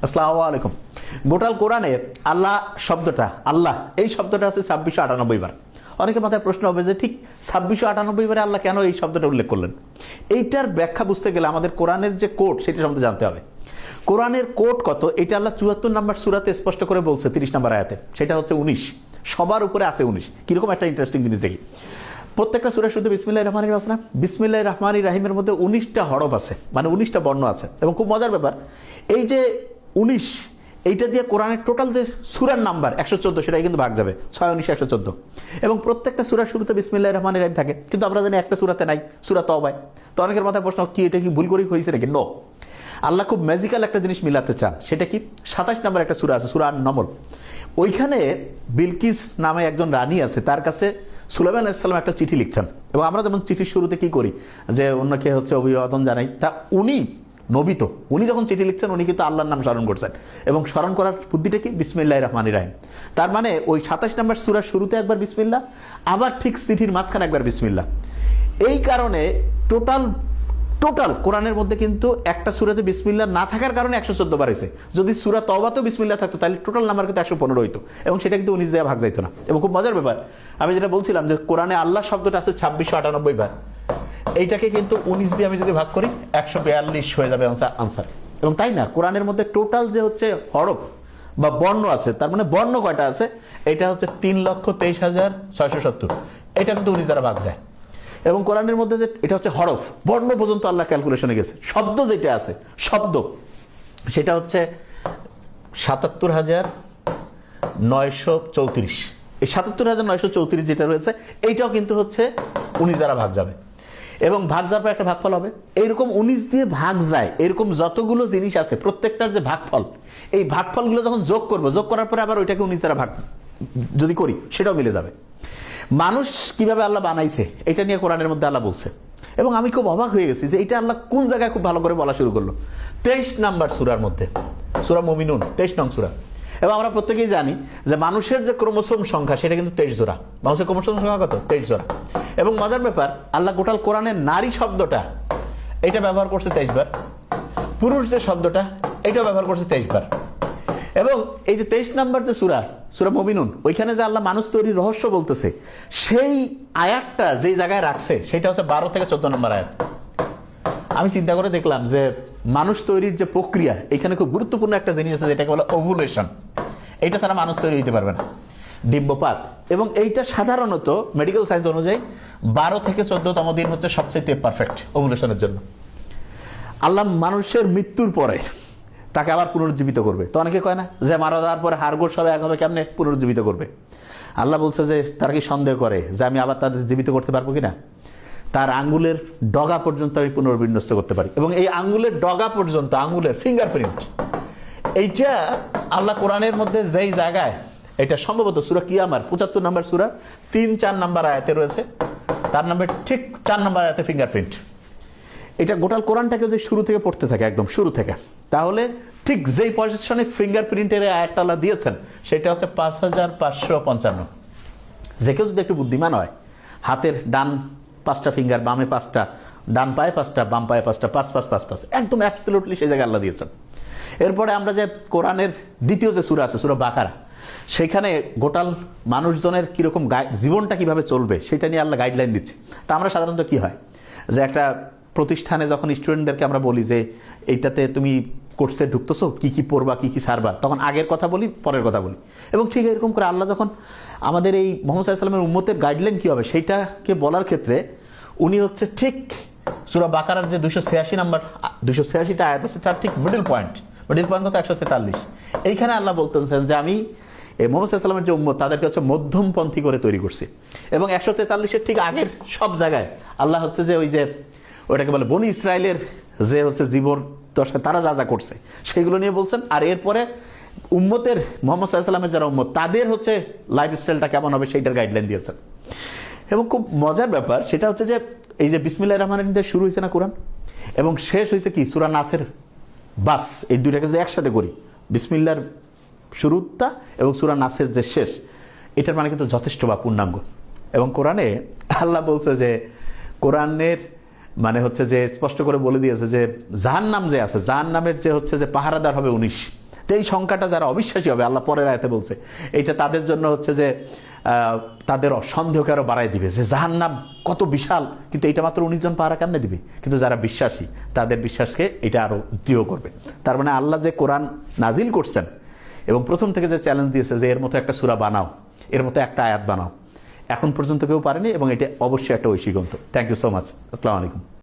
আসসালামু আলাইকুম। গোটাল কোরআনে আল্লাহ শব্দটা, আল্লাহ এই শব্দটা আছে 2698 বার। অনেকের মাথায় প্রশ্ন হবে যে ঠিক 2698 বারে আল্লাহ কেন এই শব্দটা উল্লেখ করলেন? এইটার ব্যাখ্যা বুঝতে গেলে আমাদের কোরআনের যে কোড সেটা সম্বন্ধে জানতে হবে। কোরআনের কোড কত এটা আল্লাহ 74 নম্বর সূরাতে স্পষ্ট করে বলছে 30 নম্বর আয়াতে, সেটা হচ্ছে 19। সবার উপরে আছে 19। কিরকম একটা ইন্টারেস্টিং জিনিস দেখি। প্রত্যেকটা সূরা শুধু বিসমিল্লাহির রহমানির রহিম আছে না? বিসমিল্লাহির রহমানির রহিমের মধ্যে 19টা হরফ আছে, মানে 19টা বর্ণ আছে। এবং খুব মজার ব্যাপার, এই যে 19 এইটা দিয়ে কোরআনের টোটাল যে সূরার নাম্বার 114 সেটাই কিন্তু ভাগ যাবে 6 19 114। এবং প্রত্যেকটা সূরার শুরুতে বিসমিল্লাহির রহমানির রহিম থাকে, কিন্তু আমরা জানি একটা সূরাতে নাই, সূরা তওবায়। তো অনেকের মাথায় প্রশ্ন, কি এটা কি ভুল করে হয়েছে নাকি? নো, আল্লাহ খুব ম্যাজিক্যাল একটা জিনিস মিলাতে চান। সেটা কি? 27 নম্বর একটা সূরা আছে, সূরা আন-নমল। ওইখানে বিলকিস নামে একজন রানী আছে, তার কাছে সুলাইমান আলাইহিস সালাম একটা চিঠি লিখছেন। এবং আমরা যেমন চিঠির শুরুতে কি করি যে অন্যকে হচ্ছে অভিবাদন জানাই, তা উনি নবী, তো উনি যখন চিঠি লিখছেন উনি কিন্তু আল্লাহর নাম স্মরণ করছেন। এবং স্মরণ করার বুদ্ধিটা কি? বিসমিল্লাহির রহমানির রহিম। তার মানে ওই 27 নম্বর সূরার শুরুতে একবার বিসমিল্লাহ, আবার ঠিক চিঠির মাঝখানে একবার বিসমিল্লাহ। এই কারণে টোটাল কোরআনের মধ্যে কিন্তু একটা সূরাতে বিসমিল্লাহ না থাকার কারণে 114 বার হয়েছে। যদি সূরা তওবাতেও বিসমিল্লাহ থাকতো তাহলে টোটাল নাম্বার কিন্তু 115 হইতো, এবং সেটা কিন্তু 19 দিয়ে ভাগ যাইতো না। এবং খুব মজার ব্যাপার, আমি যেটা বলছিলাম যে কোরআনে আল্লাহ শব্দটা আছে 2698 বার, এইটাকে কিন্তু 19 দিয়ে আমি যদি ভাগ করি 142 হয়ে যাবে আনসার। এবং তাই না, কোরআনের মধ্যে টোটাল যে হচ্ছে হরফ বা বর্ণ আছে, তার মানে বর্ণ কয়টা আছে? এটা হচ্ছে 3,23,670। এটা কিন্তু 19 দ্বারা ভাগ যায়। এবং কোরআনের মধ্যে যে এটা হচ্ছে হরফ, বর্ণ পর্যন্ত আল্লাহ ক্যালকুলেশনে গেছে। শব্দ যেটা আছে, শব্দ সেটা হচ্ছে 77,934। এই 77,934 যেটা রয়েছে এইটাও কিন্তু হচ্ছে 19 দ্বারা ভাগ যাবে। এবং ভাগ যাওয়ার পর একটা ভাগফল হবে। এইরকম 19 দিয়ে ভাগ যায়, এরকম যতগুলো জিনিস আছে প্রত্যেকটার যে ভাগফল, এই ভাগফলগুলো যখন যোগ করবো, যোগ করার পরে আবার ওইটাকে 19 দ্বারা ভাগ যদি করি সেটাও মিলে যাবে। মানুষ কিভাবে আল্লাহ বানাইছে এটা নিয়ে কোরআনের মধ্যে আল্লাহ বলছে। এবং আমি খুব অবাক হয়ে গেছি যে এটা আল্লাহ কোন জায়গায় খুব ভালো করে বলা শুরু করলো। 23 নাম্বার সূরার মধ্যে, সূরা মুমিনুন 23 নং সূরা। এবং আমরা প্রত্যেকেই জানি যে মানুষের যে ক্রোমোসোম সংখ্যা সেটা কিন্তু 23 জোড়া। মানুষের ক্রোমোসোম সংখ্যা কত? 23 জোড়া। এবং মজার ব্যাপার, আল্লাহ গোটাল কোরআনের নারী শব্দটা এটা ব্যবহার করছে 23 বার, পুরুষ যে শব্দটা এটাও ব্যবহার করছে 23 বার। এবং এই যে 23 নাম্বার যে সূরা মুমিনুন, ওইখানে যে আল্লাহ মানুষ তৈরির রহস্য বলতেছে, সেই আয়াতটা যেই জায়গায় রাখছে সেটা হচ্ছে 12 থেকে 14 নম্বর আয়াত। আমি চিন্তা করে দেখলাম যে মানুষ তৈরির যে প্রক্রিয়া, এখানে খুব গুরুত্বপূর্ণ একটা জিনিস আছে যেটাকে বলে ওভুলেশন। এইটা ছাড়া মানুষ তৈরি হইতে পারবে না, ডিম্বপাত। এবং এইটা সাধারণত মেডিকেল সায়েন্স অনুযায়ী 12 থেকে 14তম দিন হচ্ছে সবচেয়ে পারফেক্ট ওভুলেশনের জন্য। আল্লাহ মানুষের মৃত্যুর পরে তাকে আবার পুনরুজ্জীবিত করবে। তো অনেকে কয় না যে মারা যাওয়ার পরে হাড়গোড় সবাই এক হবে, কেমনে পুনরুজ্জীবিত করবে? আল্লাহ বলছে যে তারা কি সন্দেহ করে যে আমি আবার তাদের জীবিত করতে পারবো কিনা? তার আঙ্গুলের ডগা পর্যন্ত আমি পুনর্বিন্যস্ত করতে পারি। এবং এই আঙ্গুলের ডগা পর্যন্ত, আঙ্গুলের ফিঙ্গারপ্রিন্ট, এইটা আল্লাহ কোরআনের মধ্যে যেই জায়গায়, এটা সম্ভবত সূরা কিয়ামার 75 নম্বর সূরা 3-4 নম্বর আয়াতে রয়েছে, তার নামে ঠিক 4 নম্বর আয়াতে ফিঙ্গারপ্রিন্ট। এটা গোটাল কোরআনটাকে যদি শুরু থেকে পড়তে থাকে, একদম শুরু থেকে, তাহলে ঠিক যেই পজিশনে ফিঙ্গারপ্রিন্টের আয়াতটা আল্লাহ দিয়েছেন সেটা হচ্ছে 5555। যে কেউ যদি একটু বুদ্ধিমান হয়, হাতের ডান 5টা ফিঙ্গার, বামে 5টা, ডান পায়ে 5টা, বাম পায়ে 5টা, 5 5 5 5, একদম অ্যাবসলিউটলি সেই জায়গায় আল্লাহ দিয়েছেন। এরপরে আমরা যে কোরআনের দ্বিতীয় যে সূরা আছে, সূরা বাকারা, সেখানে গোটাল মানুষজনের কীরকম জীবনটা কিভাবে চলবে সেটা নিয়ে আল্লাহ গাইডলাইন দিচ্ছে। তা আমরা সাধারণত কি হয় যে একটা প্রতিষ্ঠানে যখন স্টুডেন্টদেরকে আমরা বলি যে এইটাতে তুমি কোর্সে ঢুকতেছো, কি কি পড়বা, কি কি ছাড়বা, তখন আগের কথা বলি, পরের কথা বলি। এবং ঠিক এরকম করে আল্লাহ যখন আমাদের এই মুহাম্মদ সাল্লাল্লাহু আলাইহি ওয়াসাল্লামের উম্মতের গাইডলাইন কী হবে সেইটাকে বলার ক্ষেত্রে উনি হচ্ছে ঠিক সূরা বাকারার যে 286টা আয়াত আছে তার ঠিক মিডল পয়েন্ট কত? 143। এইখানে আল্লাহ বলতেছেন যে আমি এই মুহাম্মদ সাল্লাল্লাহু আলাইহি ওয়াসাল্লামের যে উম্মত তাদেরকে হচ্ছে মধ্যমপন্থী করে তৈরি করছি। এবং 143-এর ঠিক আগের সব জায়গায় আল্লাহ হচ্ছে যে ওই যে ওটাকে বলে বনি ইসরায়েলের যে হচ্ছে জীবন দশা, তারা যা যা করছে সেইগুলো নিয়ে বলছেন। আর এরপরে উম্মতের মুহাম্মদ সাল্লাল্লাহু আলাইহি ওয়াসাল্লামের যারা উম্মত তাদের হচ্ছে লাইফস্টাইলটা কেমন হবে সেইটার গাইডলাইন দিয়েছেন। এবং খুব মজার ব্যাপার সেটা হচ্ছে যে এই যে বিসমিল্লাহির রহমানির রহিম দিয়ে শুরু হয়েছে না কোরআন, এবং শেষ হয়েছে কি? সূরা নাসের। বাস এই দুইটাকে যদি একসাথে করি, বিসমিল্লাহর শুরুটা এবং সূরা নাসের যে শেষ, এটার মানে কিন্তু যথেষ্ট বা পূর্ণাঙ্গ। এবং কোরআনে আল্লাহ বলছে যে কোরআনের মানে হচ্ছে যে স্পষ্ট করে বলে দিয়েছে যে জাহান্নাম যে আছে, জাহান্নামের যে হচ্ছে যে পাহারাদার হবে 19, তো এই সংখ্যাটা যারা অবিশ্বাসী হবে, আল্লাহ পরের আয়াতে বলছে, এইটা তাদের জন্য হচ্ছে যে তাদের সন্দেহকে আরো বাড়াই দিবে যে জাহান্নাম কত বিশাল, কিন্তু এটা মাত্র 19 জন পাহারা কেমনে দিবে। কিন্তু যারা বিশ্বাসী তাদের বিশ্বাসকে এটা আরো দৃঢ় করবে। তার মানে আল্লাহ যে কোরআন নাজিল করছেন এবং প্রথম থেকে যে চ্যালেঞ্জ দিয়েছে যে এর মতো একটা সূরা বানাও, এর মতো একটা আয়াত বানাও, এখন পর্যন্ত কেউ পারেনি এবং এটা অবশ্যই একটা ঐশী গ্রন্থ। Thank you so much. আসসালামু আলাইকুম।